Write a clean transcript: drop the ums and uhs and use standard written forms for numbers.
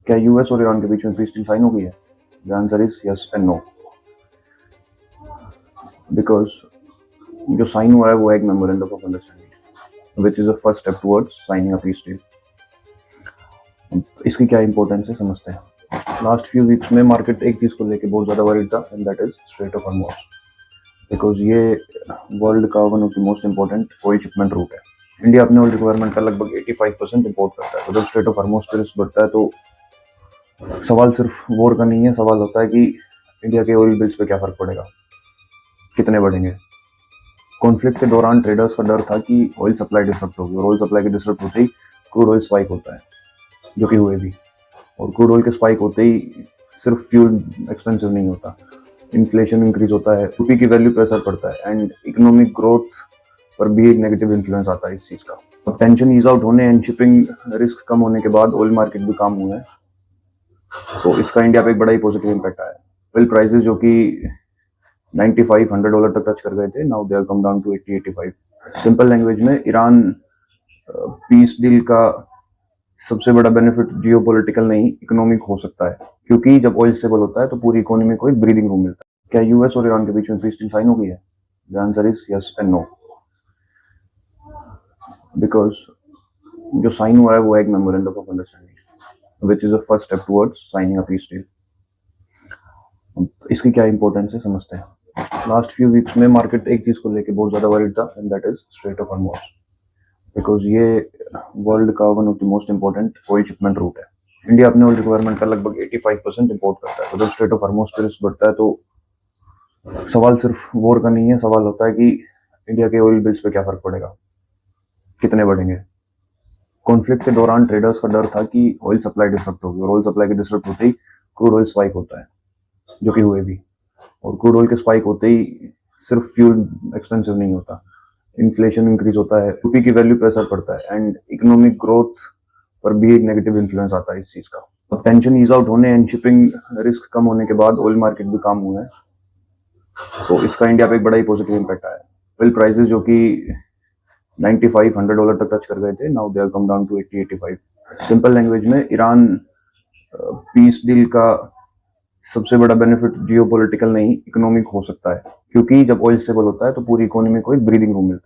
क्या यूएस और ईरान के बीच में पीस डील साइन हो गई है? The answer is yes and no. Because जो साइन हुआ है वो एक memorandum of understanding which is the first step towards signing a peace deal. इसकी क्या इंपॉर्टेंस है समझते हैं। लास्ट फ्यू वीक्स में मार्केट एक चीज को लेके बहुत ज्यादा वरीड था and that is Strait of Hormuz. Because ये वर्ल्ड का one of the most important oil shipment route है। इंडिया अपने ऑयल रिक्वायरमेंट का लगभग 85% इंपोर्ट करता है। तो जब स्ट्रेट ऑफ हॉर्मुज़ पे रिस्क बढ़ता है तो सवाल सिर्फ वॉर का नहीं है, सवाल होता है कि इंडिया के ऑयल बिल्स पे क्या फर्क पड़ेगा, कितने बढ़ेंगे। कॉन्फ्लिक्ट के दौरान ट्रेडर्स का डर था कि ऑयल सप्लाई डिस्टर्ब होगी और ऑयल सप्लाई के डिस्टर्ब होते ही क्रूड ऑयल स्पाइक होता है, जो कि हुए भी। और क्रूड ऑयल के स्पाइक होते ही सिर्फ फ्यूल एक्सपेंसिव नहीं होता, इन्फ्लेशन इंक्रीज होता है, रुपये की वैल्यू पे असर पड़ता है एंड इकोनॉमिक ग्रोथ पर भी एक नेगेटिव इन्फ्लुएंस आता है इस चीज़ का। अब टेंशन ईज आउट होने एंड शिपिंग रिस्क कम होने के बाद ऑयल मार्केट भी काम हुआ है। सो इसका इंडिया पे एक बड़ा ही पॉजिटिव इम्पैक्ट आया है। ऑयल प्राइसेस जो कि $95-100 तक टच कर गए थे, now they have come down to 80-85। Simple language में ईरान पीस डील का सबसे बड़ा बेनिफिट जियोपॉलिटिकल नहीं इकोनॉमिक हो सकता है, क्योंकि जब ऑयल स्टेबल होता है तो पूरी इकोनॉमी को एक ब्रीदिंग रूम मिलता है। क्या यूएस और ईरान के बीच में पीस डील साइन हो गई है? The answer is yes and no. Because जो साइन हुआ है वो एक memorandum of understanding which is the first step towards signing a peace deal. इसकी क्या इंपॉर्टेंस है समझते हैं। लास्ट फ्यू वीक्स में मार्केट एक चीज को लेके बहुत ज्यादा वरीड था and that is Strait of Hormuz. Because ये वर्ल्ड का one of the most important oil shipment route है। इंडिया अपने ऑयल रिक्वायरमेंट का लगभग 85% इंपोर्ट करता है। तो जब स्ट्रेट ऑफ हॉर्मुज़ पे रिस्क बढ़ता है तो सवाल सिर्फ वॉर का नहीं है, सवाल होता है कि इंडिया के ऑयल बिल्स पे क्या फर्क पड़ेगा, कितने बढ़ेंगे। कॉन्फ्लिक्ट के दौरान ट्रेडर्स का डर था कि ऑयल सप्लाई डिस्टर्ब होगी और ऑयल सप्लाई के डिस्टर्ब होते ही क्रूड ऑयल स्पाइक होता है, जो कि हुए भी। और क्रूड ऑयल के स्पाइक होते ही सिर्फ फ्यूल एक्सपेंसिव नहीं होता, इन्फ्लेशन इंक्रीज होता है, रुपये की वैल्यू पे असर पड़ता है एंड इकोनॉमिक ग्रोथ पर भी एक नेगेटिव इन्फ्लुएंस आता है इस चीज का। अब टेंशन ईज आउट होने एंड शिपिंग रिस्क कम होने के बाद ऑयल मार्केट भी काम हुआ है। सो इसका इंडिया पे एक बड़ा ही पॉजिटिव इम्पैक्ट आया है। ऑयल प्राइसेस जो कि $95-100 तक टच कर गए थे, now they have come down to 80-85। Simple language में ईरान पीस डील का सबसे बड़ा बेनिफिट जियोपॉलिटिकल नहीं इकोनॉमिक हो सकता है, क्योंकि जब ऑयल स्टेबल होता है तो पूरी इकोनॉमी को एक ब्रीदिंग रूम मिलता है।